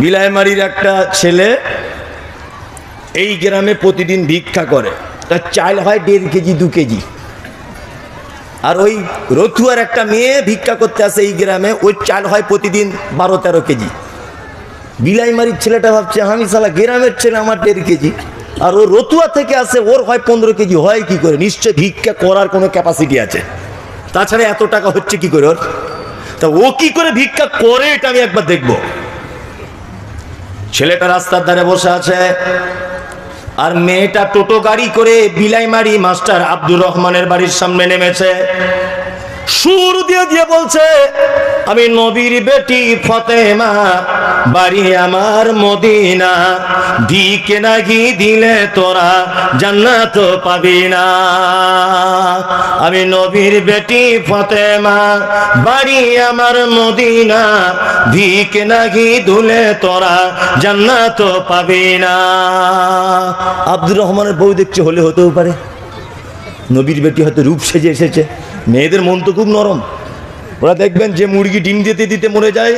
বিলাইমারির একটা ছেলে এই গ্রামে প্রতিদিন ভিক্ষা করে, তার চাল হয় 1.5 কেজি 2 কেজি। আর ওই রতুয়ার একটা মেয়ে ভিক্ষা করতে আসে এই গ্রামে, ওই চাল হয় প্রতিদিন 12-13 কেজি। বিলাইমারির ছেলেটা ভাবছে আমি শালা গ্রামের ছেলে, আমার 1.5 কেজি, আর ও রতুয়া থেকে আসে ওর হয় 15 কেজি। হয় কি করে? নিশ্চয় ভিক্ষা করার কোনো ক্যাপাসিটি আছে, তাছাড়া এত টাকা হচ্ছে কি করে ওর? তা ও কি করে ভিক্ষা করে এটা আমি একবার দেখব। ছেলেটা রাস্তার ধারে বসে আছে, আর মেয়েটা টোটো গাড়ি করে বিলাইমারি মাস্টার আব্দুর রহমানের বাড়ির সামনে নেমেছে। সুর দিয়ে দিয়ে বলছে, আমি নবীর বেটি ফতেমা, বাড়ি আমার মদিনা, ভিকে নাহি দিলে তোরা জান্নাত পাবি না। আমি নবীর বেটি ফতেমা, বাড়ি আমার মদিনা, ভিকে নাহি দিলে তোরা জান্নাত পাবি না। আব্দুর রহমানের বউ দেখছে হলে হতেও পারে, নবীর বেটি হয়তো রূপ সেজে এসেছে। মেয়েদের মন তো খুব নরম, ওরা দেখবেন যে মুরগি ডিম দিতে দিতে মরে যায়,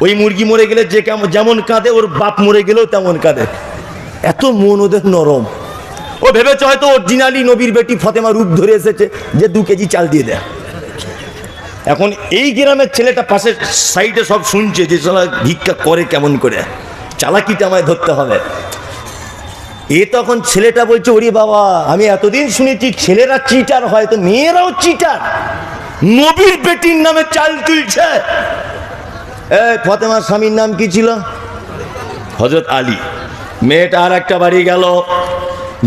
ওই মুরগি মরে গেলে যে যেমন কাঁদে, ওর বাপ মরে গেলেও তেমন কাঁদে, এত মন ওদের নরম। ও ভেবেছে হয়তো অরিজিনালি নবীর বেটি ফতেমা রূপ ধরে এসেছে, যে 2 কেজি চাল দিয়ে দেয়। এখন এই গ্রামের ছেলেটা পাশে সাইডে সব শুনছে যে সালা ভিক্ষা করে কেমন করে, চালাকিটা আমায় ধরতে হবে। এ তখন ছেলেটা বলছে, ওরে বাবা, আমি এতদিন শুনেছি ছেলেরা চিটার হয়, তো মেয়েরাও চিটার, নবীর বেটির নামে চাল তুলছে। ফতেমার স্বামীর নাম কি ছিল? হযরত আলী। মেয়েটা আর একটা বাড়ি গেল,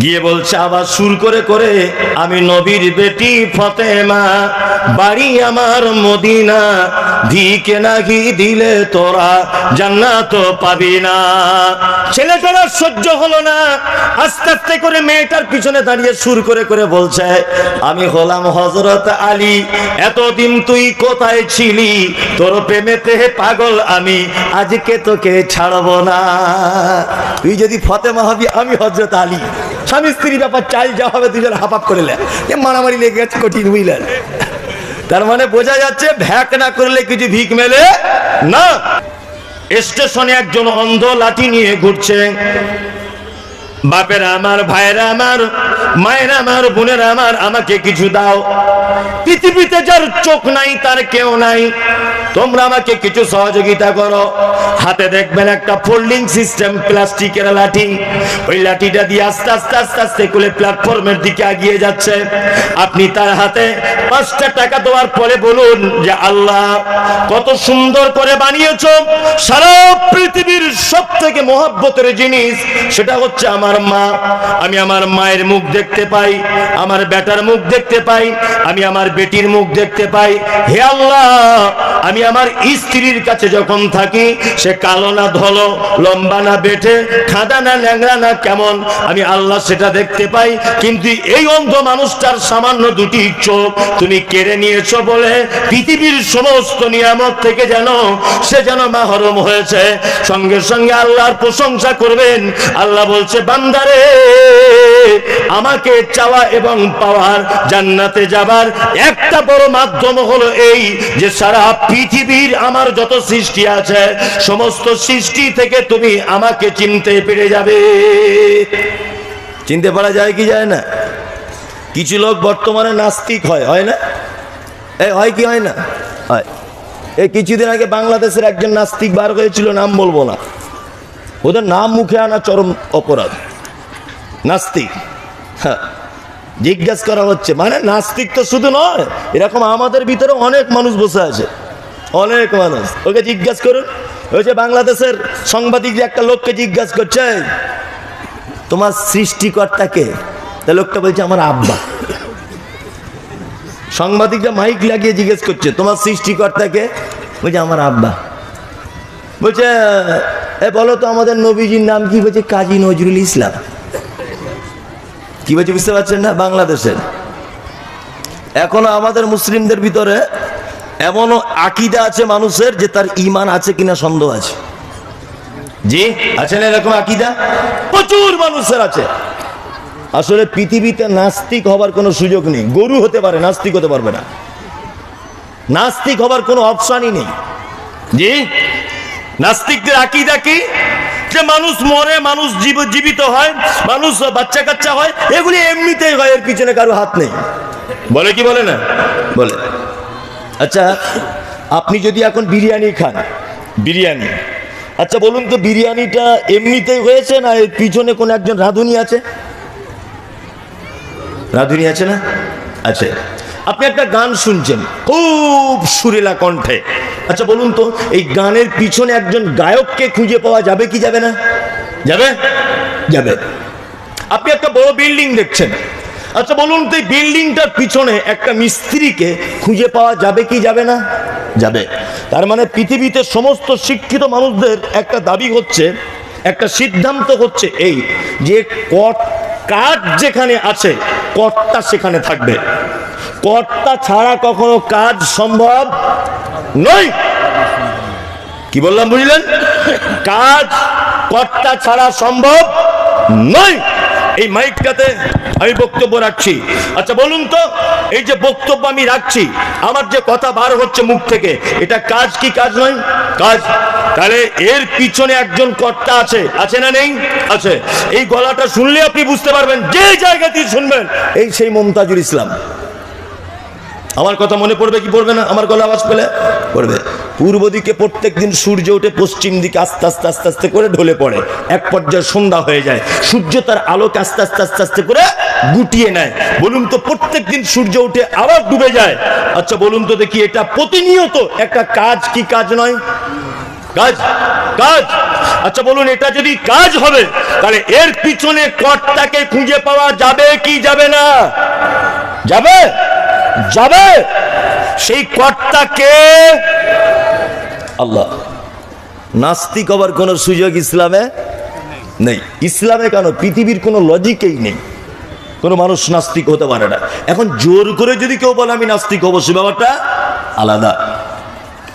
গিয়ে বলছে আবার সুর করে করে, আমি নবীর বেটি ফতেমা, বাড়ি আমার মদিনা, ভিকে নাহি দিলে তোরা জান্নাত পাবি না। ছেলেটার সহ্য হলো না, আস্তে আস্তে করে মেয়েটার পিছনে দাঁড়িয়ে সুর করে করে বলছে, আমি হলাম হযরত আলী, এতদিন তুই কোথায় ছিলি, তোর প্রেমেতে পাগল আমি, আজকে তোকে ছাড়বো না। তুই যদি ফতেমা হবি, আমি হযরত আলী। স্বামী স্ত্রী ব্যাপার, চাই যা হবে দুজন হাফ করে মারামারি লেগে গেছে কঠিন, বুঝলেন? তার মানে বোঝা যাচ্ছে ভ্যাক না করলে কিছু ভিক মেলে না। স্টেশনে একজন অন্ধ লাঠি নিয়ে ঘুরছে। বাপেরা আমার, ভাইরা আমার, মায়েরা আমার, বোনেরা আমার, আমাকে কিছু দাও। পৃথিবীতে যার চোখ নাই তার কেউ নাই, তোমরা আমাকে কিছু সহযোগিতা করো। হাতে দেখবেন একটা ফোল্ডিং সিস্টেম প্লাস্টিকের লাঠি, ওই লাঠিটা দিয়ে আস্তে আস্তে আস্তে আস্তে করে প্ল্যাটফর্মের দিকে এগিয়ে যাচ্ছে। আপনি তার হাতে 5টা টাকা দেওয়ার পরে বলুন যে আল্লাহ কত সুন্দর করে বানিয়েছো, সারা পৃথিবীর সব থেকে মহব্বতের জিনিস সেটা হচ্ছে আমার মা। আমি আমার মায়ের মুখ দেখতে পাই, আমার বেটার মুখ দেখতে পাই, আমি আমার বেটির মুখ দেখতে পাই। হে আল্লাহ, আমি আমার স্ত্রীর কাছে যখন থাকি, সে কালো না ধলো, লম্বা না বেটে, খাদা না ল্যাংড়া না কেমন, আমি আল্লাহ সেটা দেখতে পাই। কিন্তু এই অন্ধ মানুষটার সামান্য 2টি চোখ তুমি কেড়ে নিয়েছো বলে পৃথিবীর সমস্ত নিয়ামত থেকে সে যেন মাহরুম হয়েছে। সঙ্গে সঙ্গে আল্লাহর প্রশংসা করবেন। আল্লাহ বলছে, বান্দারে, আমাকে চাওয়া এবং পাওয়ার, জান্নাতে যাবার একটা বড় মাধ্যম হলো এই যে সারা পৃথিবীর আমার যত সৃষ্টি আছে, সমস্ত সৃষ্টি থেকে তুমি আমাকে চিনতে পেরে যাবে। চিনতে পারা যায় কি যায় না? কিছু লোক বর্তমানে নাস্তিক হয় না? হয় কি হয় না? হয়। এই কিছুদিন আগে বাংলাদেশের একজন নাস্তিক বার হয়েছিল, নাম বলবো না, ওদের নাম মুখে আনা চরম অপরাধ। নাস্তিক, হ্যাঁ, জিজ্ঞাসা করা হচ্ছে, মানে নাস্তিক তো শুধু নয়, এরকম আমাদের ভিতরে অনেক মানুষ বসে আছে, অনেক মানুষ। ওকে জিজ্ঞাসা করুন, ওই যে বাংলাদেশের সাংবাদিক একটা লোককে জিজ্ঞাসা করছে, তোমার সৃষ্টিকর্তাকে? তা লোকটা বলছে আমার আব্বা। সাংবাদিকরা মাইক লাগিয়ে জিজ্ঞেস করছে, তোমার সৃষ্টিকর্তাকে? বলছে আমার আব্বা। বলছে বলো তো আমাদের নবীজির নাম কি? বলছে কাজী নজরুল ইসলাম। কি বলছে বুঝতে পারছেন না? বাংলাদেশের এখনো আমাদের মুসলিমদের ভিতরে এমনও আকীদা আছে মানুষের, যে তার ঈমান আছে কিনা সন্দেহ আছে। জি আছে না এরকম আকীদা? প্রচুর মানুষের আছে। আসলে পৃথিবীতে নাস্তিক হবার কোনো সুযোগ নেই। গরু হতে পারে, নাস্তিক হতে পারবে না। নাস্তিক হবার কোনো অপশনই নেই। জি নাস্তিকদের আকীদা কি? যে মানুষ মরে, মানুষ জীবিত হয়, মানুষ বাচ্চা কাচ্চা হয়, এগুলি এমনিতেই হয়, এর পিছনে কারো হাত নেই। বলে কি বলে না? বলে। আচ্ছা, আপনি যদি এখন বিরিয়ানি খান, বিরিয়ানি, আচ্ছা বলুন তো বিরিয়ানিটা এমনিতেই হয়েছে না এর পিছনে কোন একজন রাঁধুনি আছে? রাঁধুনি আছে না? আছে। আপনি একটা গান শুনছেন খুব সুরেলা কণ্ঠে, আচ্ছা বলুন তো এই গানের পিছনে একজন গায়ককে খুঁজে পাওয়া যাবে কি যাবে না? যাবে? যাবে। আপনি একটা বড় বিল্ডিং দেখছেন, আচ্ছা বলুন তো এই বিল্ডিংটার পিছনে একটা মিস্ত্রিকে খুঁজে পাওয়া যাবে কি যাবে না? যাবে। তার মানে পৃথিবীতে সমস্ত শিক্ষিত মানুষদের একটা দাবি হচ্ছে, একটা সিদ্ধান্ত হচ্ছে এই যে কাজ যেখানে আছে কর্তা সেখানে থাকবে, কর্তা ছাড়া কখনো কাজ সম্ভব নয়। কি বললাম বুঝলেন? কাজ কর্তা ছাড়া সম্ভব নয়। এই মাইকটাতে আমি বক্তব্য রাখছি, আচ্ছা বলুন তো এই যে বক্তব্য আমি রাখছি, আমার যে কথা বার হচ্ছে মুখ থেকে, এটা কাজ কি কাজ নয়? কাজ। তাহলে এর পিছনে একজন কর্তা আছে, আছে না নেই? আছে। এই গলাটা শুনলে আপনি বুঝতে পারবেন, যে জায়গাতেই শুনবেন এই সেই মুমতাজুল ইসলাম। আমার কথা মনে পড়বে কি পড়বে না? আমার গলা আওয়াজ পেলে পড়বে। পূর্ব দিকে প্রত্যেক দিন সূর্য ওঠে, পশ্চিম দিকে আস্তে আস্তে আস্তে আস্তে করে ঢলে পড়ে, এক পর্যায়ে সন্ধ্যা হয়ে যায়, সূর্য তার আলোকে আস্তে আস্তে আস্তে আস্তে করে গুটিয়ে নেয়। বলুন তো প্রত্যেক দিন সূর্য উঠে আবার ডুবে যায়, আচ্ছা বলুন তো দেখি এটা প্রতিনিয়ত একটা কাজ কি কাজ নয়? কাজ। কাজ। আচ্ছা বলুন এটা যদি কাজ হবে তাহলে এর পিছনে কর্তাকে খুঁজে পাওয়া যাবে কি যাবে না? যাবে। যাবে। সেই কর্তাকে আল্লাহ। নাস্তিক হবার কোন সুযোগ ইসলামে নেই। ইসলামে কেন, পৃথিবীর কোনো লজিকেই নেই, কোনো মানুষ নাস্তিক হতে পারে না। এখন জোর করে যদি কেউ বলে আমি নাস্তিক হবো, সে ব্যাপারটা আলাদা।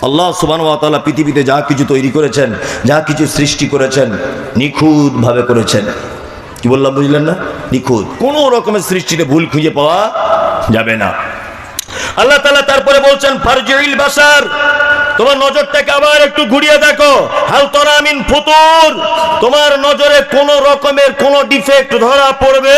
আল্লাহ সুবহানাহু ওয়া তাআলা পৃথিবীতে যা কিছু তৈরি করেছেন, যা কিছু সৃষ্টি করেছেন, নিখুঁত ভাবে করেছেন। কি বললাম বুঝলেন না? নিখুঁত, কোনো রকমের সৃষ্টিতে ভুল খুঁজে পাওয়া যাবে না। আল্লাহ তাআলা তারপরে বলছেন ফারজিল বাসার, তোমার নজরটাকে আবার একটু ঘুরিয়ে দেখো, হাল তারা মিন ফুতুর, তোমার নজরে কোন রকমের কোন ডিফেক্ট ধরা পড়বে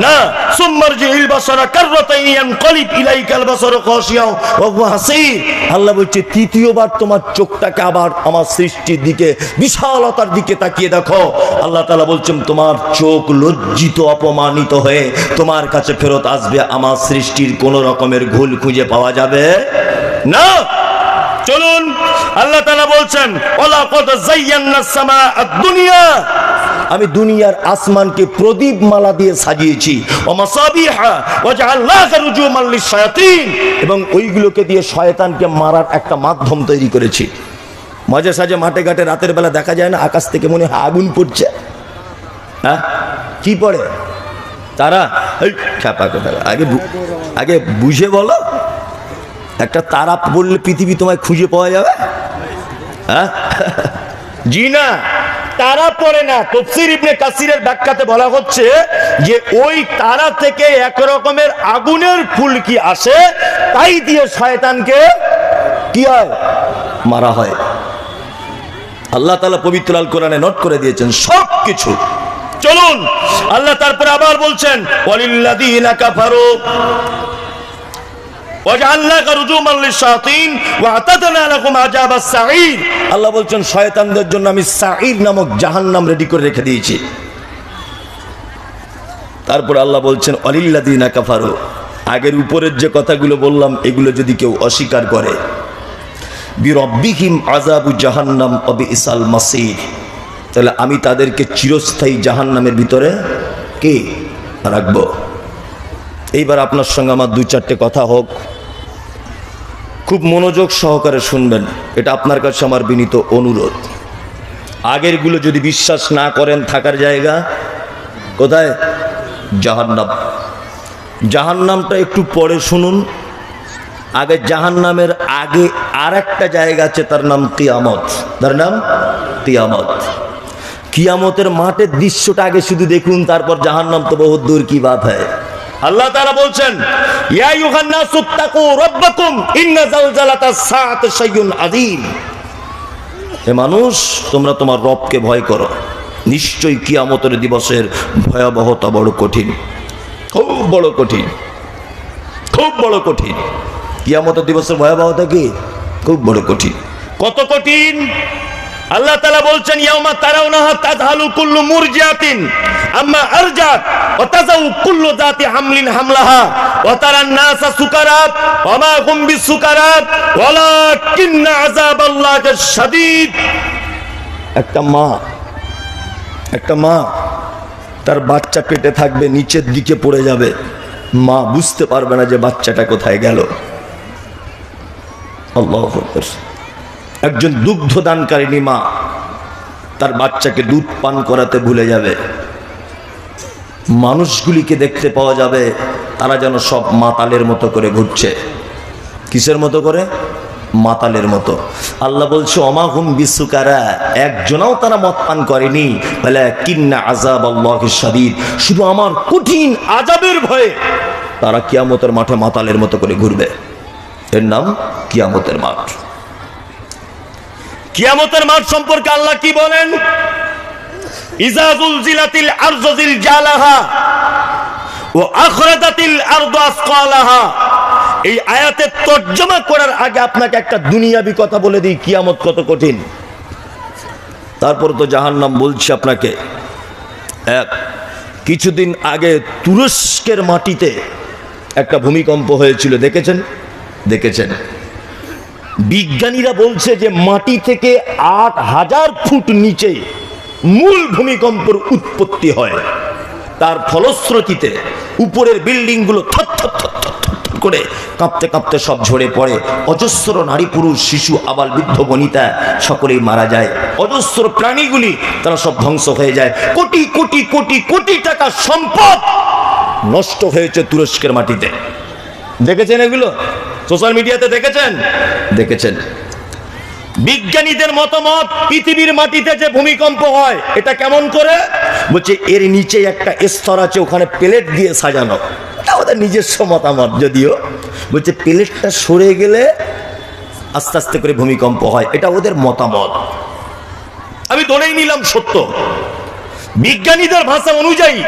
না। সুম্মারজিল বাসারা কাররাতাইন ইয়ানকালিব ইলাইকাল বাসারু খাশিয়াও ওয়া হুয়া হাসীর। আল্লাহ বলছে তৃতীয়বার তোমার চোখটাকে আবার আমার সৃষ্টির দিকে, বিশালতার দিকে তাকিয়ে দেখো। আল্লাহ তাআলা বলছেন তোমার চোখ লজ্জিত অপমানিত হয়ে তোমার কাছে ফেরত আসবে, আমার সৃষ্টির কোন রকমের ভুল খুঁজে পাওয়া যাবে না। চলুন আল্লাহ তাআলা বলছেন ওয়ালাকাদ যায়্যানাস সামাআদ দুনিয়া, আমি দুনিয়ার আসমানকে প্রদীপ মালা দিয়ে সাজিয়েছি, ওয়া মাসাবিহা ওয়া জাআলনাহা রুজুমান লিশ-শায়াতিন, এবং ওইগুলোকে দিয়ে শয়তানকে মারার একটা মাধ্যম তৈরি করেছি। মাঝে সাঝে মাঠে ঘাটে রাতের বেলা দেখা যায় না আকাশ থেকে মনে হয় আগুন পড়ছে, হ্যাঁ কি পড়ে? তারা। এই খ্যাপা কথা, আগে বুঝে বলো, একটা তারা বললে পৃথিবী তোমায় খুঁজে পাওয়া যাবে? হ্যাঁ জি না, তারা পড়ে না। তাফসীর ইবনে কাসিরের ব্যাখ্যাতে বলা হচ্ছে যে ওই তারা থেকে এক রকমের আগুনের ফুলকি আসে, তাই দিয়ে শয়তানকে কি হয়? মারা হয়। আল্লাহ তাআলা পবিত্র আল কোরআনে নোট করে দিয়েছেন সব কিছু। চলুন আল্লাহ তারপরে আবার বলছেন ওয়ালিল্লাযীনা কাফারু ওয়াজআলনাকা রুজুমান লিশ-শায়াতিন ওয়া আতাদনা লাহুম আযাবাস সাঈর। আল্লাহ বলছেন শয়তানদের জন্য আমি সাঈর নামক জাহান্নাম রেডি করে রেখে দিয়েছি। তারপর আল্লাহ বলছেন ওয়ালিল্লাযীনা কাফারু, আগের উপরের যে কথাগুলো বললাম এগুলো যদি কেউ অস্বীকার করে, বিরব্বিহিম আযাবু জাহান্নাম ওয়া বিইসাল মাসীর, তাহলে আমি তাদেরকে চিরস্থায়ী জাহান্নামের ভিতরে কে রাখবো। এইবার আপনার সঙ্গে আমার দুই চারটে কথা হোক, খুব মনোযোগ সহকারে শুনবেন, এটা আপনার কাছে আমার বিনীত অনুরোধ। আগেরগুলো যদি বিশ্বাস না করেন, থাকার জায়গা কোথায়? জাহান্নাম। জাহান্নামটা একটু পরে শুনুন। আগে জাহান্নামের আগে আর একটা জায়গা আছে, তার নাম কিয়ামত। তার নাম কিয়ামত। কিয়ামতের মাঠের দৃশ্যটা আগে শুধু দেখুন, তারপর জাহান্নাম তো বহুত দূর কি বাত হয়। আল্লাহ তাআলা বলছেন ইয়া আইয়ুহান নাসুত্তাকু রাব্বাকুম ইন্না যালজালাতাস সাআতি শাইউন আযীম। হে মানুষ, তোমরা তোমার রবকে ভয় করো, নিশ্চয়ই কিয়ামতের দিবসের ভয়াবহতা বড় কঠিন, খুব বড় কঠিন, খুব বড় কঠিন। কিয়ামতের দিবসের ভয়াবহতা কি? খুব বড় কঠিন। কত কঠিন? আল্লাহ তাআলা বলছেন, ইয়াউমা তারাউনাহা তাযহালু কুল্লু মুরজিআতিন আম্মা আরজাত ওয়া তাযাউ কুল্লু যাতি হামলিন হামলাহা ওয়া তারান নাসা সুকারা ওয়া মা হুম বিসুকারা ওয়ালাকিন্না আযাবাল্লাহি শাদীদ। একটা মা তার বাচ্চা পেটে থাকবে, নিচের দিকে পড়ে যাবে, মা বুঝতে পারবে না যে বাচ্চাটা কোথায় গেল। আল্লাহু আকবার। একজন দুগ্ধ দানকারিনী মা তার বাচ্চাকে দুধ পান করাতে ভুলে যাবে, মানুষগুলিকে দেখতে পাওয়া যাবে তারা যেন সব মাতালের মতো করে ঘুরছে। কিসের মতো করে? মাতালের মতো। আল্লাহ বলছে, ওমা হুম বিসুকারা, একজনাও তারা মদ পান করেনি, ওয়ালাকিন্না আযাবাল্লাহি শাদীদ, শুধু আমার কঠিন আযাবের ভয়ে তারা কিয়ামতের মাঠে মাতালের মতো করে ঘুরবে। এর নাম কিয়ামতের মাঠ। কিয়ামতের মাঠ সম্পর্কে আল্লাহ কি বলেন? ইযা যুলজিলাতিল আরযু জিলজালাহা ওয়া আখরাজাতিল আরদু আসকালাহা। এই আয়াতের তরজমা করার আগে আপনাকে একটা দুনিয়াবি কথা বলে দিই, কিয়ামত কত কঠিন। তারপর তো জাহান্নাম বলছি আপনাকে। কিছুদিন আগে তুরস্কের মাটিতে একটা ভূমিকম্প হয়েছিল, দেখেছেন? বিজ্ঞানীরা বলছে যে মাটি থেকে ৮,০০০ ফুট নিচে মূল ভূমিকম্পের উৎপত্তি হয়। তার ফলশ্রুতিতে উপরের বিল্ডিংগুলো থরথর করে কাঁপতে কাঁপতে সব ঝরে পড়ে। অজস্র নারী পুরুষ শিশু আবাল বৃদ্ধ বনিতা সকলেই মারা যায়। অজস্র প্রাণীগুলি তারা সব ধ্বংস হয়ে যায়। কোটি কোটি কোটি কোটি টাকা সম্পদ নষ্ট হয়েছে তুরস্কের মাটিতে। দেখেছেন এগুলো? সোশ্যাল মিডিয়াতে দেখেছেন। বিজ্ঞানীদের মতামত, পৃথিবীর মাটিতে যে ভূমিকম্প হয় এটা কেমন করে? বলছে এর নিচে একটা স্তর আছে, ওখানে প্লেট দিয়ে সাজানো। ওদের নিজস্ব মতামত যদিও। বলছে প্লেটটা সরে গেলে আস্তে আস্তে করে ভূমিকম্প হয়, এটা ওদের মতামত। আমি ধরেই নিলাম সত্য। বিজ্ঞানীদের ভাষা অনুযায়ী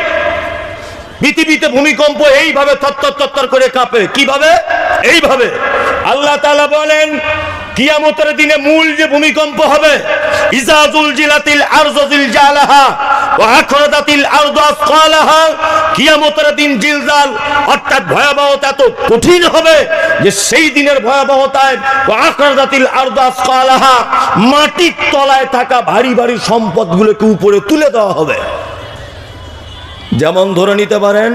পৃথিবীতে ভূমিকম্প এইভাবে থরথর করে কাঁপে। কিভাবে? এইভাবে। আল্লাহ তাআলা বলেন, কিয়ামতের দিনে মূল যে ভূমিকম্প হবে, ইযা যুলজিলাতিল আরযু জিলজালাহা ওয়া আখরাজাতিল আরদু আসকালাহা, কিয়ামতের দিন জিলজাল অর্থাৎ ভয়াবহতা এত কঠিন হবে যে সেই দিনের ভয়াবহতায় ওয়া আখরাজাতিল আরদু আসকালাহা, মাটির তলায় থাকা ভারী ভারী সম্পদগুলোকে উপরে তুলে দেওয়া হবে। যেমন ধরে নিতে পারেন,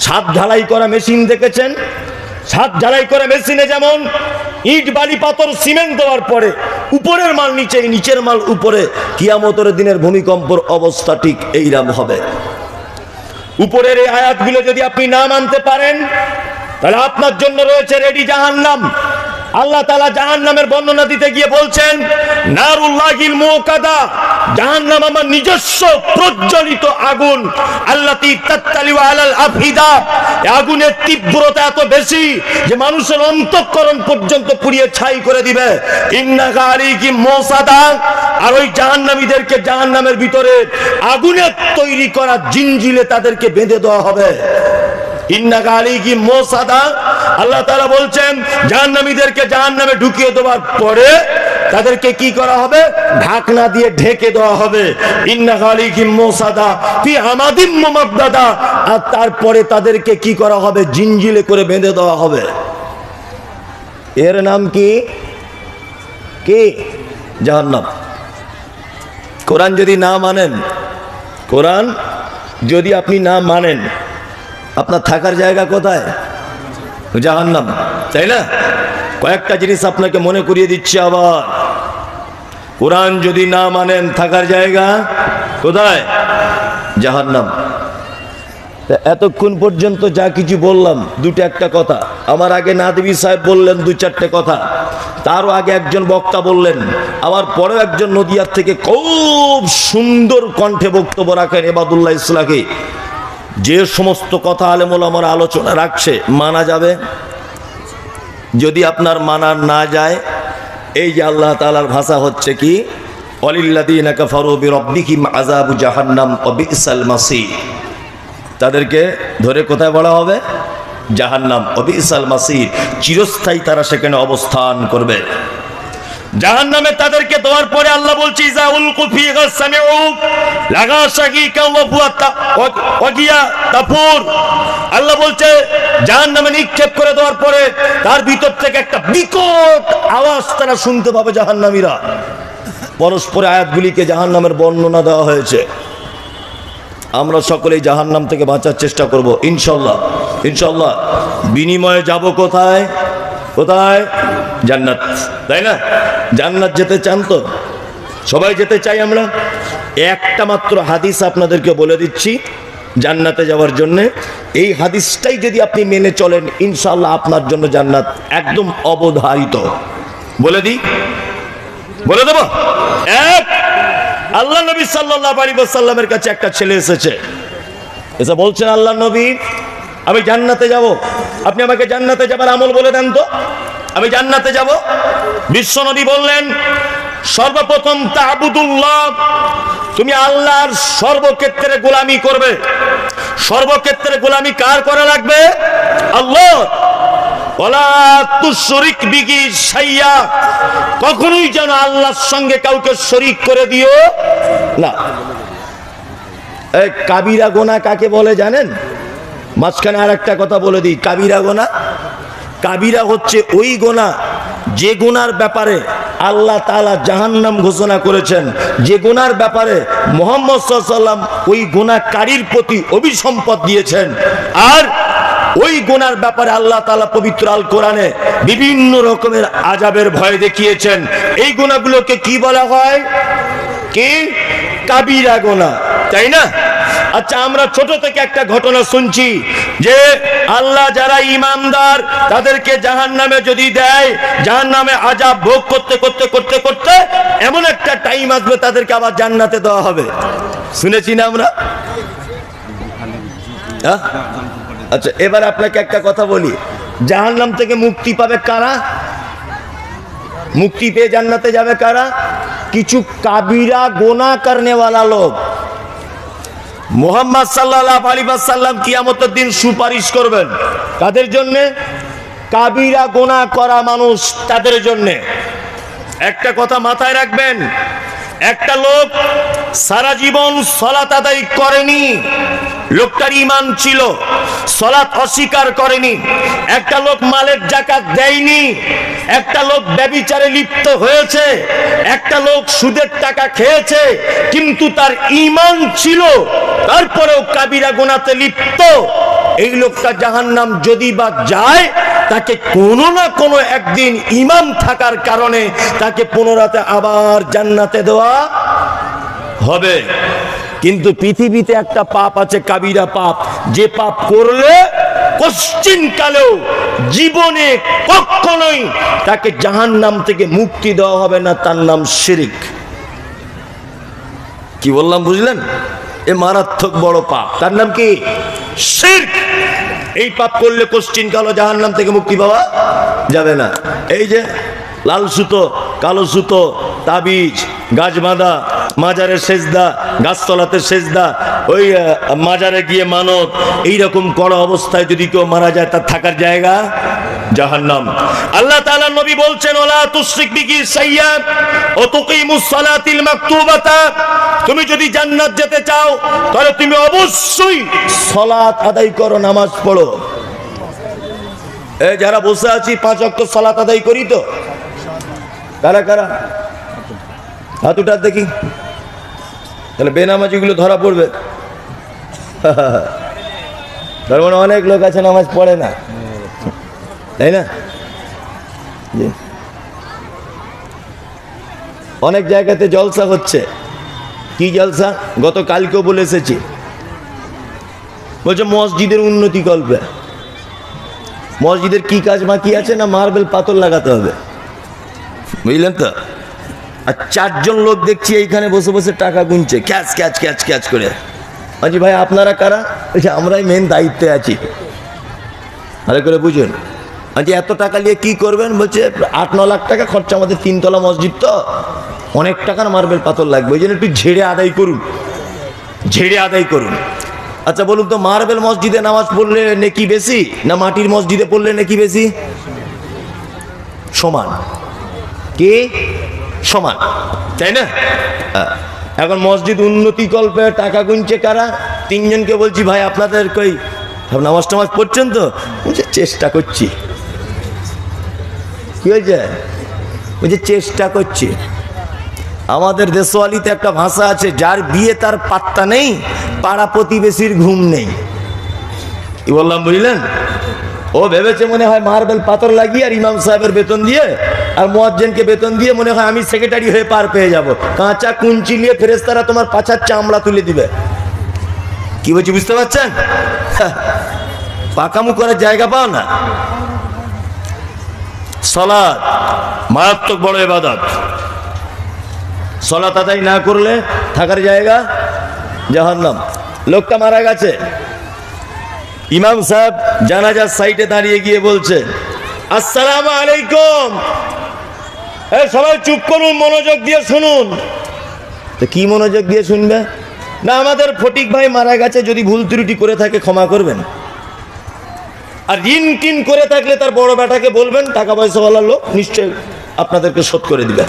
ছাদ ঢালাই করা মেশিন দেখেছেন? ছাদ ঢালাই করা মেশিনে যেমন ইট বালি পাথর সিমেন্ট দেওয়ার পরে উপরের মাল নিচে, নিচের মাল উপরে, কিয়ামতের দিনের ভূমিকম্পের অবস্থা ঠিক এইরকম হবে। উপরের এই আয়াতগুলো যদি আপনি না মানতে পারেন তাহলে আপনার জন্য রয়েছে রেডি জাহান্নাম। আল্লাহ তাআলা জাহান্নামের বর্ণনা দিতে গিয়ে বলছেন, নারুল্লাহিল মুকাদা, জাহান্নাম আমার নিজস্ব প্রজ্বলিত আগুন, আল্লাতী তাত্তালিউ আলাল আফিদা, আগুনের তীব্রতা এত বেশি যে মানুষের অন্তঃকরণ পর্যন্ত পুড়িয়ে ছাই করে দিবে। ইন্নাকা আলাইহিম মুসাদা, আর ওই জাহান্নামীদেরকে জাহান্নামের ভিতরে আগুনের তৈরি করা জিনজিলে তাদেরকে বেঁধে দেওয়া হবে। ইন্নাকা আলাইহিম মুসাদা, আল্লাহ তাআলা বলছেন জাহান্নামীদেরকে জাহান্নামে ঢুকিয়ে দেওয়ার পরে তাদেরকে কি করা হবে? ঢাকনা দিয়ে ঢেকে দেওয়া হবে। ইন্নাকা আলাইহিম মুসাদা ফি আমাদিম মুমাদ্দাদা, আর তারপরে তাদেরকে কি করা হবে? জিনজিলে করে বেঁধে দেওয়া হবে। এর নাম কি? জাহান্নাম। কোরআন যদি না মানেন, কোরআন যদি আপনি না মানেন, আপনার থাকার জায়গা কোথায়? জাহান্নাম, তাই না? কয়েকটা জিনিস আপনাকে মনে করিয়ে দিচ্ছি আবার। কোরআন যদি না মানেন, থাকার জায়গা কোথায়? জাহান্নাম। এতক্ষণ পর্যন্ত যা কিছু বললাম, দুটো একটা কথা। আমার আগে নাদবী সাহেব বললেন 2-4টে কথা, তারও আগে একজন বক্তা বললেন, আমার পরেও একজন নদিয়ার থেকে খুব সুন্দর কণ্ঠে বক্তব্য রাখেন এবাদুল্লাহ ইসলাকি। যে সমস্ত কথা আলেম ওলামার আলোচনা রাখছে মানা যাবে। যদি আপনার মানা না যায় এই যে আল্লাহ তাআলার ভাষা হচ্ছে কি, ওয়ালিল্লাযীনা কাফারু বিরাব্বিহিম আযাবু জাহান্নাম ওয়া বিসাল মাসীর। তাদেরকে ধরে কোথায় বলা হবে? জাহান্নাম। ওয়া বিসাল মাসীর, চিরস্থায়ী তারা সেখানে অবস্থান করবে। জাহান্নামে তাদেরকে দেওয়ার পরে আল্লাহ বলছে ইযা উলকু ফিহা সামিউ লাগা শাগীকা ওয়া গিয়া তাফুর। আল্লাহ বলছে জাহান্নামে নিক্ষেপ করে দেওয়ার পরে তার ভিতর থেকে একটা বিকট আওয়াজ তারা শুনতে পাবে জাহান্নামীরা। পরস্পর আয়াতগুলিকে জাহান্নামের বর্ণনা দেওয়া হয়েছে। আমরা সকলেই জাহান্নাম থেকে বাঁচার চেষ্টা করব ইনশাআল্লাহ। ইনশাআল্লাহ বিনিময়ে যাব কোথায়? কোথায়? জান্নাত, তাই না? জান্নাত যেতে চান তো? সবাই যেতে চাই আমরা। একটা মাত্র হাদিস আপনাদেরকে বলে দিচ্ছি জান্নাতে যাওয়ার জন্য। এই হাদিসটাই যদি আপনি মেনে চলেন ইনশাআল্লাহ আপনার জন্য জান্নাত একদম অবধারিত। বলে দিই, বলে দেব। এক, আল্লাহ নবী সাল্লাল্লাহু আলাইহি ওয়াসাল্লামের কাছে একটা ছেলে এসেছে, এসে বলছেন আল্লাহ নবী আমি জান্নাতে যাব, আপনি আমাকে জান্নাতে যাবার আমল বলে দেন তো, আমি জান্নাতে যাব। বিশ্ব নবী বললেন সর্বপ্রথম তা'বুদুল্লাহ, তুমি আল্লাহর সর্বক্ষেত্রে গোলামি করবে। সর্বক্ষেত্রে গোলামি কার করা লাগবে? আল্লাহ। ওয়ালা তুশরিক বিহি শাইয়া, কখনোই যেন আল্লাহর সঙ্গে কাউকে শরীক করে দিও না। এই কাবিরা গুনাহ কাকে বলে জানেন? মাঝখানে আর একটা কথা বলে দিই, কাবিরা গুনাহ, কাবিরা হচ্ছে ওই গুনাহ যে গুনার ব্যাপারে আল্লাহ তাআলা জাহান্নাম ঘোষণা করেছেন, যে গুনার ব্যাপারে মুহাম্মদ সাল্লাল্লাহু আলাইহি ওয়াসাল্লাম ওই গুনাহকারীর প্রতি অভিসম্পদ দিয়েছেন, আর ওই গুনার ব্যাপারে আল্লাহ তাআলা পবিত্র আল কোরআনে বিভিন্ন রকমের আযাবের ভয় দেখিয়েছেন। এই গুনাহগুলোকে কি বলা হয়? কি? কাবিরা গুনাহ, তাই না? আচ্ছা, আমরা ছোট থেকে একটা ঘটনা শুনছি যে আল্লাহ যারা ঈমানদার তাদেরকে জাহান্নামে যদি দেয়, জাহান্নামে আযাব ভোগ করতে করতে করতে করতে এমন একটা টাইম আসবে তাদেরকে আবার জান্নাতে দেওয়া হবে। শুনেছি না আমরা? আচ্ছা, এবার আপনাকে একটা কথা বলি, জাহান্নাম থেকে মুক্তি পাবে কারা? মুক্তি পেয়ে জান্নাতে যাবে কারা? কিছু কাবিরা গুনাহ করনে ওয়ালা লোক। মুহাম্মদ সাল্লাল্লাহু আলাইহি ওয়াসাল্লাম কিয়ামতের দিন সুপারিশ করবেন কাদের জন্য? কাবিরা গুনাহ করা মানুষ, তাদের জন্য। একটা কথা মাথায় রাখবেন, একটা লোক সারা জীবন সালাত আদায় করেনি, লোকটার ঈমান ছিল, সালাত অস্বীকার করেনি। একটা লোক মালের যাকাত দেয়নি, একটা লোক ব্যভিচারে লিপ্ত হয়েছে, একটা লোক সুদের টাকা খেয়েছে, কিন্তু তার ঈমান ছিল, তারপরেও কাবিরা গুনাহতে লিপ্ত। এই লোকটা জাহান্নাম যদি বা যায়, তাকে কোনো না কোনো একদিন ঈমান থাকার কারণে তাকে পুনরাতে আবার জান্নাতে দেওয়া হবে। কিন্তু পৃথিবীতে একটা পাপ আছে, কাবিরা পাপ, যে পাপ করলে কশ্চিন কালেও জীবনে কখনোই তাকে জাহান্নাম থেকে মুক্তি দেওয়া হবে না, তার নাম শিরক। কি বললাম বুঝলেন? এ মারাত্মক বড় পাপ, তার নাম কি? শিরক। এই পাপ করলে কশ্চিন কালো জাহান্নাম থেকে মুক্তি পাওয়া যাবে না। এই যে লাল সুতো, কালো সুতো, তাবিজ, গাছ বাঁধা, মাজারের সেজদা, গাছতলাতে সেজদা, ওই মাজারে গিয়ে মানত, এইরকম করা অবস্থায় যদি কেউ মারা যায়, তার থাকার জায়গা জাহান্নাম। আল্লাহ তাআলা নবী বলছেন ওয়ালা তুশরিক বিহি শাইয়া ওয়া তুকিমুস সালাতিল মাকতুবাতা, তুমি যদি জান্নাত যেতে চাও তাহলে তুমি অবশ্যই সালাত আদায় করো, নামাজ পড়ো। এই যারা বসে আছি 5 ওয়াক্ত সালাত আদায় করি তো? কারা কারা? হাত উঠা দেখি, তাহলে বেনামাজিগুলো ধরা পড়বে। তার মানে অনেক লোক আছে নামাজ পড়ে না, তাই না? অনেক জায়গাতে জলসা হচ্ছে। কি জলসা? গতকালকেও বলে এসেছি, বলছে মসজিদের উন্নতি করবে। মসজিদের কি কাজ বাকি আছে? না মার্বেল পাথর লাগাতে হবে, বুঝলেন তো? আর 4 জন লোক দেখছি এইখানে বসে বসে টাকা গুনছে, ক্যাচ ক্যাচ ক্যাচ ক্যাচ করে। বলছি ভাই আপনারা কারা? বলছে আমরাই মেন দায়িত্বে আছি। ভালো করে বুঝুন, আচ্ছা এত টাকা নিয়ে কি করবেন? বলছে 8-9 লাখ টাকা খরচা, আমাদের 3 তলা মসজিদ তো অনেক টাকার মার্বেল পাথর লাগবে, ওই জন্য একটু ঝেড়ে আদায় করুন, ঝেড়ে আদায় করুন। আচ্ছা বলুন তো, মার্বেল মসজিদে নামাজ পড়লে নেকি বেশি না মাটির মসজিদে পড়লে নেকি বেশি? সমান। কে? সমান, তাই না? এখন মসজিদ উন্নতি কল্পে টাকা গুনছে কারা? 3 জনকে বলছি, ভাই আপনাদের কই নামাজ টামাজ পড়ছেন তো? বলছে চেষ্টা করছি। কি হয়েছে? বলছে চেষ্টা করছি। আমাদের দেশওয়ালিতে একটা ভাষা আছে, যার বিয়ে তার পাত্তা নেই, পাড়া প্রতিবেশীর ঘুম নেই। কি বললাম বুঝলেন? ও ভেবেছে মনে হয় মার্বেল পাথর লাগিয়ে আর ইমাম সাহেবের বেতন দিয়ে আর মুয়াজ্জিনকে বেতন দিয়ে মনে হয় আমি সেক্রেটারি হয়ে পার পেয়ে যাব। কাঁচা কুঞ্চি নিয়ে ফেরেশতারা তোমার পাছার চামড়া তুলে দিবে। কি বলছি বুঝতে পারছেন? পাকামু করার জায়গা পাও না। সালাত মারাত্মক বড় ইবাদত। সালাত আদায় না করলে থাকার জায়গা জাহান্নাম। লোকটা মারা গেছে, ইমাম সাহেব জানাজার সাইডে দাঁড়িয়ে গিয়ে বলছে, আসসালামু আলাইকুম। সবাই চুপ করুন, মনোযোগ দিয়ে শুনুন। তো কি মনোযোগ দিয়ে শুনবে? না, আমাদের ফটিক ভাই মারা গেছে, যদি ভুল ত্রুটি করে থাকে ক্ষমা করবেন, আর ঋণ টিন করে থাকলে তার বড় বেটাকে বলবেন, টাকা পয়সাওয়ালা লোক নিশ্চয়ই আপনাদেরকে শোধ করে দিবে।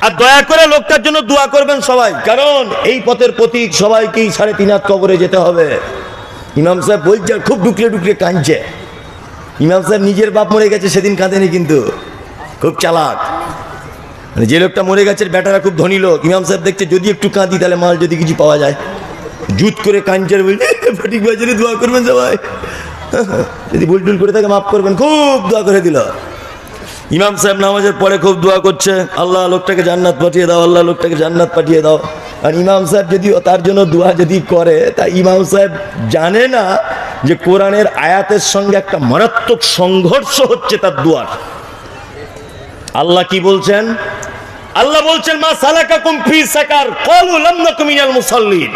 আর দয়া করে লোকটার জন্য দোয়া করবেন সবাই, কারণ এই পথের প্রতীক, সবাইকেই 3.5 হাত কবরে যেতে হবে। ইমাম সাহেব বলছে, খুব ডুকলে ডুকলে কাঁদছে। ইমাম সাহেব নিজের বাপ মরে গেছে সেদিন কাঁদেনি, কিন্তু খুব চালাক। মানে যে লোকটা মরে গেছে বেটারা খুব ধনী লোক, ইমাম সাহেব দেখছে যদি একটু কাঁদি তাহলে মাল যদি কিছু পাওয়া যায়, জুত করে কাঁদছে, বলছে ফটিক ভাই জন্য দোয়া করবেন সবাই, যদি ভুল টুল করে থাকে মাফ করবেন। খুব দোয়া করে দিল। ইমাম সাহেব নামাজের পরে খুব দোয়া করছে, আল্লাহ লোকটাকে জান্নাত পাঠিয়ে দাও, আল্লাহ লোকটাকে জান্নাত পাঠিয়ে দাও। আর ইমাম সাহেব যদি তার জন্য দোয়া যদি করে, তা ইমাম সাহেব জানে না যে কোরআনের আয়াতের সঙ্গে একটা মারাত্মক সংঘর্ষ হচ্ছে তার দোয়ার। আল্লাহ কি বলছেন? আল্লাহ বলছেন, মা সালাকাকুম ফি সাকার ক্বালু লাম নাকু মিনাল মুসাল্লিন।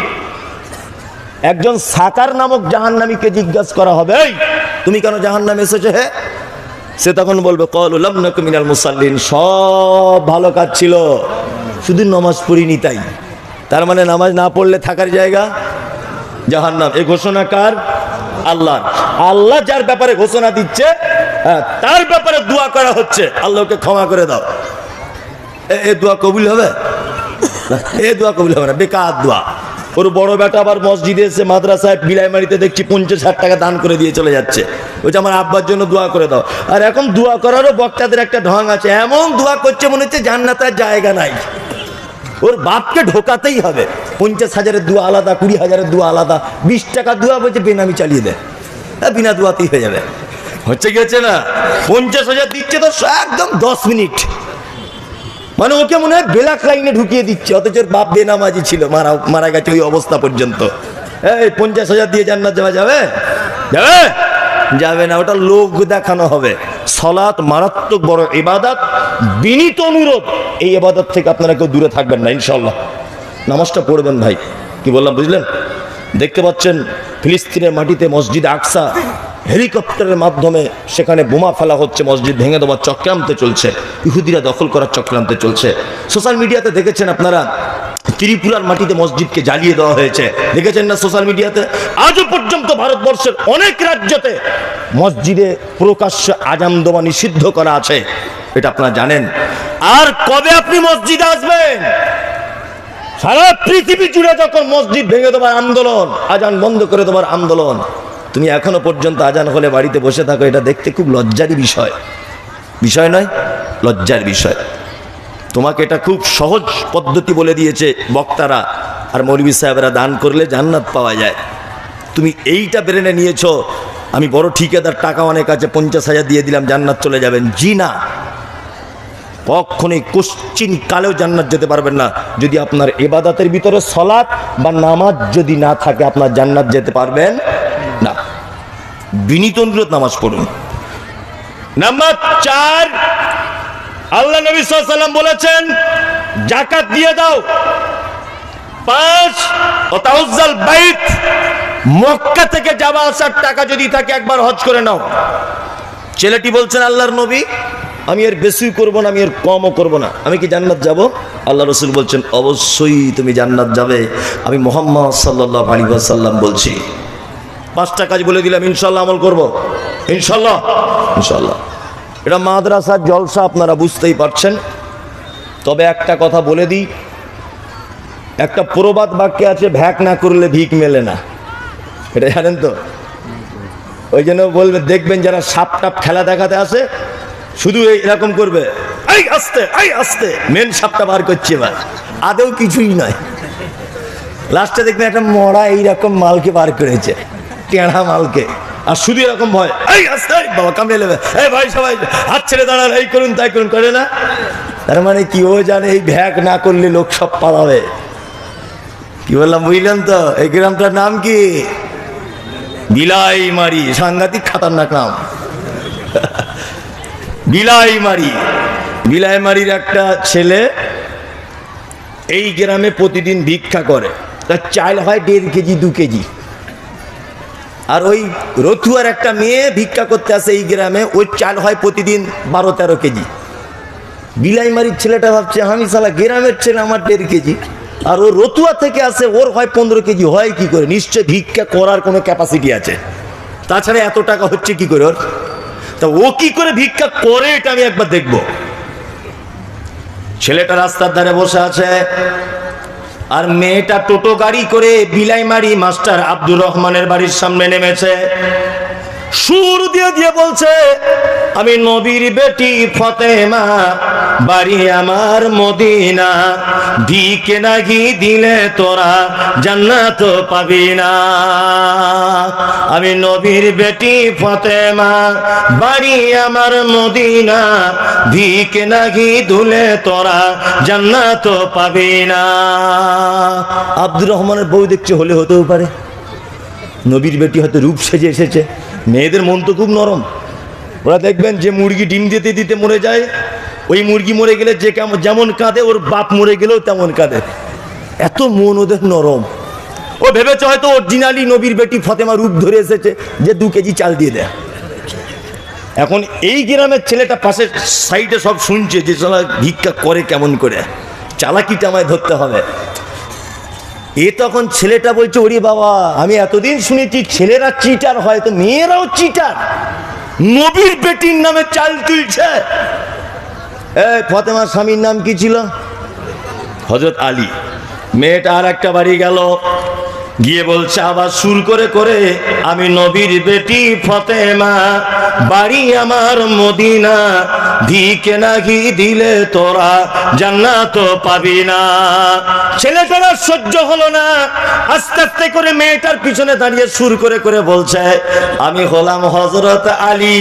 একজন সাকার নামক জাহান্নামীকে জিজ্ঞাসা করা হবে, এই তুমি কেন জাহান্নামে এসেছো? হে, সে তখন বলবে, ক্বালু লাম নাকু মিনাল মুসাল্লিন, সব ভালো কাজ ছিল, শুধু নামাজ পড়িনি তাই। তার মানে নামাজ না পড়লে থাকার জায়গা জাহান্নাম। এই ঘোষণা কার? আল্লাহ। আল্লাহ যার ব্যাপারে ঘোষণা দিচ্ছে, তার ব্যাপারে দোয়া করা হচ্ছে, আল্লাহকে ক্ষমা করে দাও। এ দোয়া কবুল হবে? এ দোয়া কবুল হবে না, বেকার দোয়া। ওর বড় বেটা আবার মসজিদে এসে মাদ্রাসায় বিলাইমারিতে দেখছি 50-60 টাকা দান করে দিয়ে চলে যাচ্ছে, বলছে আমার আব্বার জন্য দোয়া করে দাও। আর এখন দোয়া করারও বক্তাদের একটা ঢং আছে, এমন দোয়া করছে মনে হচ্ছে জান্নাতের জায়গা নাই। ওর বাপকে ঢোকাতেই হবে। 50,000-এর দোয়া আলাদা, 20,000-এর দোয়া আলাদা, 20 টাকা দোয়া বলছে বেনামি চালিয়ে দেয়, বিনা দোয়াতেই হয়ে যাবে। হচ্ছে কি হচ্ছে না? 50,000 দিচ্ছে তো একদম 10 মিনিট, মানে ওকে মনে হয় ব্ল্যাক লাইনে ঢুকিয়ে দিচ্ছে, অথচ বাপ বেনামাজি ছিল, মারা গেছে ওই অবস্থা পর্যন্ত। এই 50,000 দিয়ে জান্নাত যাওয়া যাবে? যাবে? যাবে না, ওটা লোক দেখানো হবে। সালাত মারাত্মক বড় ইবাদত, বিনীত অনুরোধ এই ইবাদত থেকে আপনারা কেউ দূরে থাকবেন না ইনশাআল্লাহ। নামাজটা পড়বেন ভাই। কি বললাম বুঝলেন? দেখতে পাচ্ছেন ফিলিস্তিনের মাটিতে মসজিদ আকসা, হেলিকপ্টারের মাধ্যমে সেখানে বোমা ফেলা হচ্ছে, মসজিদ ভেঙে দেওয়ার চক্রান্তে চলছে, ইহুদিরা দখল করার চক্রান্তে চলছে। সোশ্যাল মিডিয়াতে দেখেছেন আপনারা, ত্রিপুরার মাটিতে মসজিদকে জ্বালিয়ে দেওয়া হয়েছে, দেখেছেন না সোশ্যাল মিডিয়াতে? আজও পর্যন্ত ভারতবর্ষের অনেক রাজ্যতে মসজিদে প্রকাশ্যে আজান দেওয়া নিষিদ্ধ করা আছে, এটা আপনারা জানেন। আর কবে আপনি মসজিদে আসবেন? সারা পৃথিবী জুড়ে যখন মসজিদ ভেঙে দেওয়ার আন্দোলন, আজান বন্ধ করে দেওয়ার আন্দোলন, তুমি এখনো পর্যন্ত আজান হলে বাড়িতে বসে থাকো, এটা দেখতে খুব লজ্জারই বিষয়। বিষয় নয়, লজ্জার বিষয়। তোমাকে এটা খুব সহজ পদ্ধতি বলে দিয়েছে বক্তারা আর মৌলভী সাহেবরা, দান করলে জান্নাত পাওয়া যায়। তুমি এইটা ব্রেনে নিয়েছো আমি বড় ঠিকাদার, টাকা অনেক আছে, 50,000 দিয়ে দিলাম জান্নাত চলে যাবেন। জি না, কখনোই কোশ্চিন কালেও জান্নাত যেতে পারবেন না। যদি আপনার ইবাদতের ভিতরে সালাত বা নামাজ যদি না থাকে, আপনার জান্নাত যেতে পারবেন না। বিনীত অনুরোধ, নামাজ পড়ুন। নাম্বার 4, আল্লাহ নবী সাল্লাল্লাহু আলাইহি ওয়াসাল্লাম বলেছেন জাকাত দিয়ে দাও। 5, ওয়াতাউজ্জাল বাইত, মক্কা থেকে যাওয়া আসার টাকা যদি থাকে একবার হজ করে নাও। ছেলেটি বলছেন আল্লাহর নবী, আমি এর বেশি করব না, আমি এর কমও করব না, আমি কি জান্নাত যাব? আল্লাহ রসুল বলছেন অবশ্যই তুমি জান্নাত যাবে, আমি মুহাম্মদ সাল্লাল্লাহু আলাইহি ওয়াসাল্লাম বলছি। 5টা কাজ বলে দিলাম, ইনশাল্লাহ আমল করব, ইনশাল্লাহ ইনশাল্লাহ। এটা মাদ্রাসার জলসা, আপনারা বুঝতেই পারছেন। তবে একটা কথা বলে দিই, একটা প্রবাদ বাক্যে আছে, ভ্যাক না করলে ভিক মেলে না, এটা জানেন তো? ওই জন্য বলবে, দেখবেন যারা সাপ টাপ খেলা দেখাতে আসে শুধু এরকম করবে, এই আস্তে এই আস্তে, মেন সাপটা বার করছে, এবার আদেও কিছুই নয়, লাস্টে দেখবেন একটা মরা এইরকম মালকে বার করেছে, টেঁড়া মালকে, আর শুধু এরকম ভয়, এই আস্তে বাবা কামড়ে নেবে, এই ভাই সবাই হাত ছেড়ে দাঁড়ান, এই করুন তাই করুন, করে না? তার মানে কি ও জানে এই ভ্যাক না করলে লোক সব পালাবে। কি বললাম বুঝলেন তো? এই গ্রামটার নাম কি? বিলাইমারি। সাংঘাতিক খাতারনাক নাম, বিলাইমারি। বিলাইমারির একটা ছেলে এই গ্রামে প্রতিদিন ভিক্ষা করে, তার চাল হয় 1.5 কেজি 2 কেজি। আর ওই রথুয়ার একটা মেয়ে ভিক্ষা করতে আসে এই গ্রামে, ওই চাল হয় প্রতিদিন 12-13 কেজি। বিলাইমারির ছেলেটা ভাবছে, আমি শালা গ্রামের ছেলে, আমার 1.5 কেজি, আর ও রতুয়া থেকে আসে, ওর হয় 15 কেজি। হয় কি করে? নিশ্চয় ভিক্ষা করার কোনো ক্যাপাসিটি আছে, তাছাড়া এত টাকা হচ্ছে কি করে ওর? তা ও কি করে ভিক্ষা করে এটা আমি একবার দেখব। ছেলেটা রাস্তার ধারে বসে আছে, আর মেয়েটা টোটো গাড়ি করে বিলাইমারি মাস্টার আব্দুর রহমানের বাড়ির সামনে নেমেছে। সুর দিয়ে দিয়ে বলছে, আমি নবীর বেটি ফতেমা, বাড়ি আমার মদিনা, ভিকে নাহি দিলে তোরা জান্নাত পাবি না। আমি নবীর বেটি ফতেমা, বাড়ি আমার মদিনা, ভিকে নাহি দিলে তোরা জান্নাত পাবি না। আব্দুর রহমানের বউ দেখছে, হলে হতেও পারে, নবীর বেটি হয়তো রূপ সেজে এসেছে। মেয়েদের মন তো খুব নরম, ওরা দেখবেন যে মুরগি ডিম দিতে দিতে মরে যায়, ওই মুরগি মরে গেলে যে যেমন কাঁদে, ওর বাপ মরে গেলেও তেমন কাঁদে, এত মন ওদের নরম। ও ভেবেছে হয়তো অরিজিনালি নবীর বেটি ফতেমা রূপ ধরে এসেছে, যে 2 কেজি চাল দিয়ে দেয়। এখন এই গ্রামের ছেলেটা পাশে সাইডে সব শুনছে যে শালা ভিক্ষা করে কেমন করে, চালাকিটা আমায় ধরতে হবে। এ তখন ছেলেটা বলছে, ওরে বাবা, আমি এতদিন শুনেছি ছেলেরা চিটার হয়, তো মেয়েরাও চিটার, নবীর বেটির নামে চাল তুলছে। ফতেমার স্বামীর নাম কি ছিল? হযরত আলী। মেয়েটা আর একটা বাড়ি গেল, গিয়ে বলছে আবার সুর করে করে, আমি নবীর বেটি ফতেমা, বাড়ি আমার মদিনা, ভিকে নাহি দিলে তোরা জান্নাত পাবি না। ছেলেটার সহ্য হলো না, আস্তে আস্তে করে মেয়েটার পিছনে দাঁড়িয়ে সুর করে করে বলছে, আমি হলাম হযরত আলী,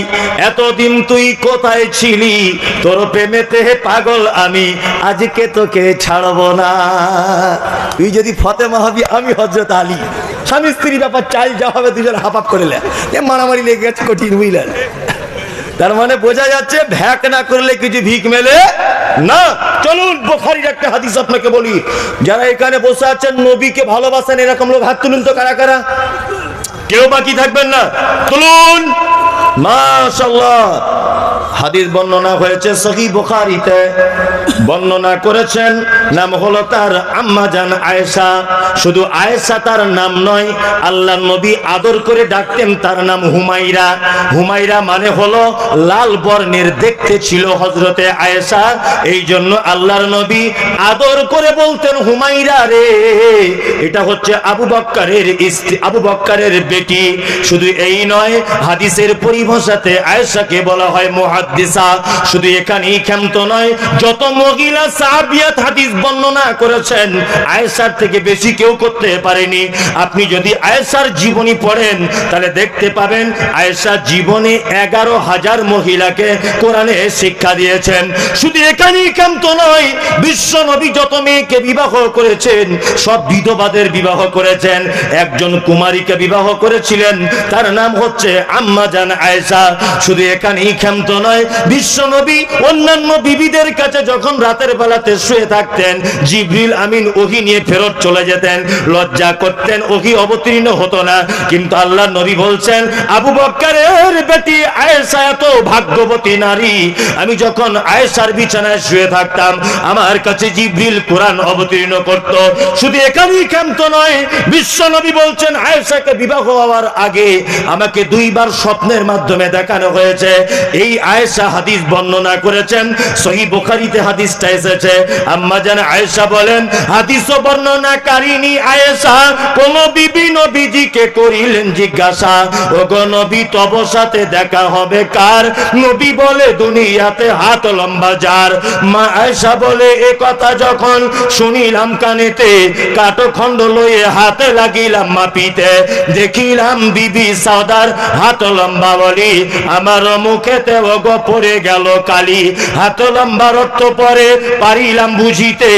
এতদিন তুই কোথায় ছিলি, তোর প্রেমেতে পাগল আমি, আজকে তোকে ছাড়বো না। তুই যদি ফতেমা হবি, আমি হযরত আলী। স্বামী স্ত্রী ব্যাপার, চাই যা হবে দুজন হাফ করে মারামারি লেগে গেছে, কঠিন বুঝলেন? তার মানে বোঝা যাচ্ছে ভ্যাক না করলে কিছু ভিক মেলে না। চলুন বুখারীর একটা হাদিস আপনাকে বলি। যারা এখানে বসে আছেন নবীকে ভালোবাসেন এরকম লোক হাত তুলুন তো, কারা কারা? কেউ বাকি থাকবেন না, তুলুন। মাশাআল্লাহ। হাদিস বর্ণনা হয়েছে সহিহ বুখারীতে, বর্ণনা করেছেন, নাম হলো তার আম্মা জান আয়েশা। শুধু আয়েশা তার নাম নয়, আল্লাহর নবী আদর করে ডাকতেন তার নাম হুমাইরা। হুমাইরা মানে হলো লাল বর্ণের দেখতে ছিল হযরতে আয়েশা, এই জন্য আল্লাহর নবী আদর করে বলতেন, হুমাইরা রে, এটা হচ্ছে আবু বকরের স্ত্রী, আবু বকরের বেটি। শুধু এই নয়, হাদিসের পরিভাষাতে আয়েশাকে বলা হয় মুহাদ্দিসা। শুধু এখানেই ক্ষান্ত নয়, যত মহিলা সাহাবিয়াত হাদিস বর্ণনা করেছেন, আয়েশার থেকে বেশি কেউ করতে পারেনি। আপনি যদি আয়েশার জীবনী পড়েন তাহলে দেখতে পাবেন আয়েশা জীবনে 11,000 মহিলাকে কোরআনে শিক্ষা দিয়েছেন। শুধু এখানেই ক্ষান্ত নয়, বিশ্ব নবী যত মেয়েকে বিবাহ করেছেন সব বিধবাদের বিবাহ করেছেন। একজন কুমারীকে বিবাহ করেছিলেন, তার নাম হচ্ছে আম্মা জান আয়েশা। শুধু এখানেই ক্ষান্ত নয়, নয়, বিশ্ব নবী অন্যান্য বিবিদের কাছে যখন রাতের বেলাতে শুয়ে থাকতেন, জিবরিল আমিন ওহী নিয়ে ফেরত চলে যেতেন, লজ্জা করতেন, ওহী অবতীর্ণ হতো না। কিন্তু আল্লাহ নবী বলছেন, আবু বকরের বেটি আয়েশা এত ভাগ্যবতী নারী, আমি যখন আয়েশার বিছানায় শুয়ে থাকতাম আমার কাছে জিবরিল কোরআন অবতীর্ণ করত। শুধু এখানেই ক্ষান্ত নয়, বিশ্ব নবী বলছেন আয়েশাকে বিবাহ হওয়ার আগে আমাকে দুইবার স্বপ্নের মাধ্যমে দেখানো হয়েছে। এই আয়েশা হাদিস বর্ণনা করেছেন, সহিহ বুখারীতে হাদিসটা এসেছে। আম্মা জান আয়েশা বলেন, হাদিস বর্ণনাকারিনী আয়েশা কোন বিবি নবীজিকে করিলেন জিজ্ঞাসা, ওগো নবী তব সাথে দেখা হবে কার? নবী বলে দুনিয়াতে হাত লম্বা যার। মা আয়েশা বলে এ কথা যখন শুনিলাম কানেতে, কাঠখণ্ড লয়ে হাতে লাগিলাম মাপিতে, দেখিলাম বিবি সাউদার হাত লম্বা বলি, আমার মুখেতে ওগো পড়ে গেল কালি। হাত লম্বার অর্থ পরে পারিলাম বুঝিতে,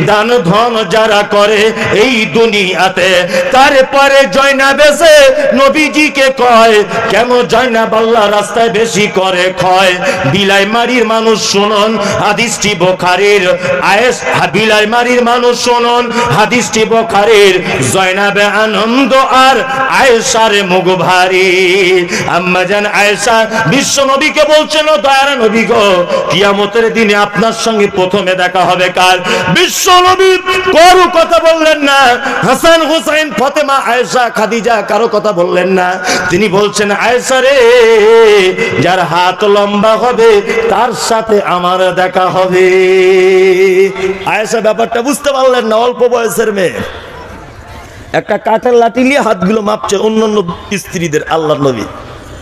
দান ধন যারা করে এই দুনিয়াতে। তারপরে জয়নাব এসে নবীজিকে কয়, কেন জয়নাব আল্লাহ রাস্তায় বেশি করে ক্ষয়? বিলাই মারির মানুষ শুনুন হাদিসটি বুখারীর। বিলাই মারির মানুষ শুনুন হাদিসটি বুখারীর। জয়নাবে আনন্দ আর আয়েশার মুখ ভারী। আম্মা জান আয়েশা বিশ্ব নবীকে বলছেন, ও দয়ার নবী গো, কিয়ামতের দিনে আপনার সঙ্গে প্রথমে দেখা হবে কার? বিশ্ব নবী কারো কথা বললেন না। হাসান হুসাইন ফাতেমা আয়েশা খাদিজা কারো কথা বললেন না। তিনি বলছেন, আয়েশা রে, যার হাত লম্বা হবে তার সাথে আমার দেখা হবে। আয়েশা ব্যাপারটা বুঝতে পারলেন না, অল্প বয়সের মেয়ে একটা কাঠের লাঠি নিয়ে হাতগুলো মাপছে অন্যান্য স্ত্রীদের। আল্লাহর নবী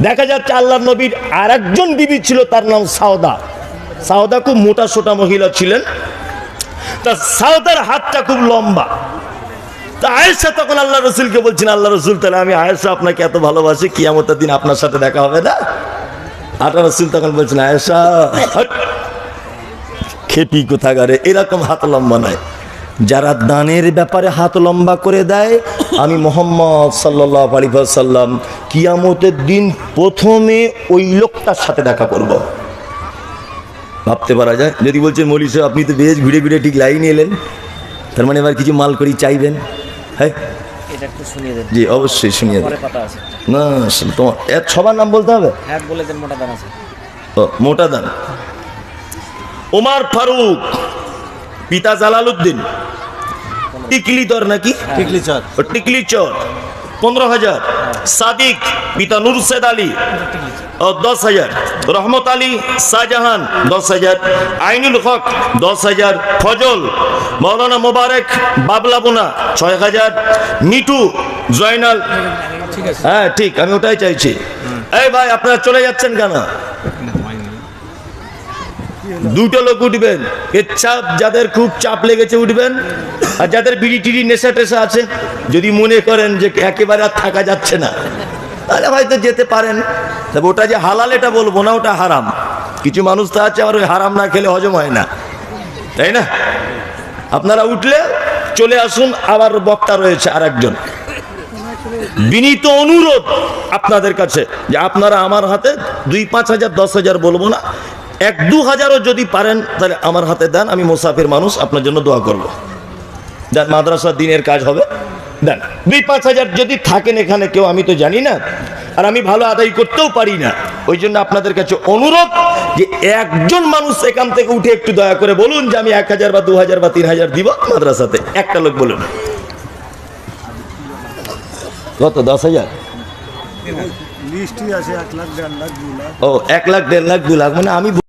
দেখা যাচ্ছে আল্লাহর নবীর আর একজন বিবি ছিল, তার নাম সাউদা। সাউদা খুব মোটা সোটা মহিলা ছিলেন, তা সাউদার হাতটা খুব লম্বা। তা আয়েশা তখন আল্লাহ রসুলকে বলছেন, আল্লাহ রসুল তাহলে আমি আয়েশা আপনাকে এত ভালোবাসি, কিয়ামতের দিন আপনার সাথে দেখা হবে না? আল্লাহ রসুল তখন বলছেন, আয়েশা খেপি কোথাকারে, এরকম হাত লম্বা নয়। যারা দানের ব্যাপারে হাত লম্বা করে দেয়, আমি মুহাম্মদ সাল্লাল্লাহু আলাইহি ওয়াসাল্লাম কিয়ামতের দিন প্রথমে ওই লোকটার সাথে দেখা করব। ভাবতে পারা যায়? যদি বলছেন মৌলী সাহেব আপনি তো বেশ ঘুরে ঘুরে ঠিক লাইন এলেন, তার মানে এবার কিছু মাল করি চাইবেন? হ্যাঁ, এটা একটু শুনিয়ে দেন। জি অবশ্যই শুনিয়ে দেন। পরে কথা আছে না তোমার সবার নাম বলতে হবে? হ্যাঁ বলে দেন। মোটা দান আছে। ও মোটা দান। ওমর ফারুক পিতা জালালউদ্দিন, টিকলি দর নাকি টিকলি চর 15,000। সাদিক পিতা নুরশেদ আলী 10,000। রহমত আলী শাহজাহান 10,000। আইনুল হক 10,000। ফজল মৌলানা মোবারক বাবলাবুনা 6,000। মিটু জয়নাল, হ্যাঁ ঠিক, আমি ওটাই চাইছি। এই ভাই আপনারা চলে যাচ্ছেন কেন? দুটো লোক উঠবেন, এর চাপ যাদের খুব চাপ লেগেছে উঠবেন, আর যাদের বিড়ি টিড়ি নেশা টেশা আছে, যদি মনে করেন যে একেবারে আর থাকা যাচ্ছে না, তাহলে হয়তো যেতে পারেন। তবে ওটা যে হালাল এটা বলবো না, ওটা হারাম। কিছু মানুষ তো আছে আবার ওই হারাম না খেলে হজম হয় না, তাই না? আপনারা উঠলে চলে আসুন। আবার বক্তা রয়েছে আর একজন। বিনীত অনুরোধ আপনাদের কাছে যে আপনারা আমার হাতে 2-5 হাজার 10,000 বলবো না, 1-2 হাজারও যদি পারেন তাহলে আমার হাতে দেন। আমি মুসাফির মানুষ, আপনার জন্য দোয়া করবো। দেন, মাদ্রাসা দিনের কাজ হবে, দেন। 2-5 হাজার যদি থাকেন এখানে কেউ, আমি তো জানি না, আর আমি ভালো আদায় করতেও পারি না, ওই জন্য আপনাদের কাছে অনুরোধ যে একজন মানুষ এখান থেকে উঠে একটু দয়া করে বলুন যে আমি 1,000 বা 2,000 বা 3,000 দিব মাদ্রাসাতে। একটা লোক বলুন। কত? 10,000 লিস্টই আছে 1 লাখ 1.5 লাখ 2 লাখ। ও 1 লাখ 1.5 লাখ 2 লাখ, মানে আমি